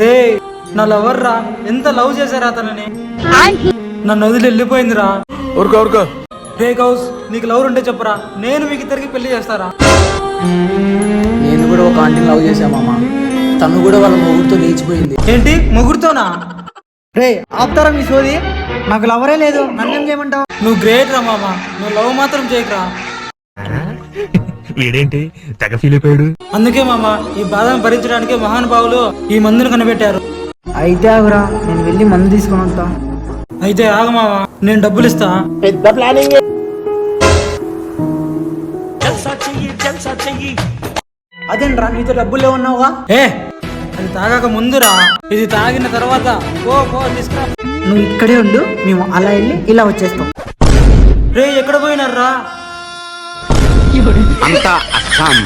ఏ నా లవర్ రా, ఎంత లవ్ చేశారా తనని, నన్ను వదిలి వెళ్ళిపోయిందిరా. ఊరుకో ఊరుకో. రే గౌస్, నీకు లవర్ ఉంటే చెప్పరా, నేను మీకు ఇద్దరికి పెళ్లి చేస్తారా? నేను కూడా ఒక ఆంటీని లవ్ చేశా మామ. తను కూడా వాళ్ళ మొగుడుతో లేచిపోయింది. ఏంటి, మొగుడుతోనా? రే ఆపుతారా మీ సోది? నాకు లవరే లేదు, నన్నేం చేయమంటావు? నువ్వు గ్రేట్ రా మామ, నువ్వు లవ్ మాత్రం చేయకరా. వీడేంటి తెగ ఫీల్ అయిపోయాడు. అందుకే మామ, ఈ బాధను భరించడానికి మహానుభావులు ఈ మందును కనిపెట్టారు. అయితే ఆగురా, నేను వెళ్ళి మందు తీసుకొని వస్తా. అయితే ఆగ మామ, నేను డబ్బులు ఇస్తా. పెద్ద ప్లానింగ్. అదేంట్రా, నీతో డబ్బులు లేవన్నావుగా? ఏ అది తాగాక ముందురా, ఇది తాగిన తర్వాత పో తీసుకురా. నువ్వు ఇక్కడే ఉండు, మేము అలా వెళ్ళి ఇలా వచ్చేస్తాం. రే ఎక్కడ పోయినారా? అంతా అస్సాం.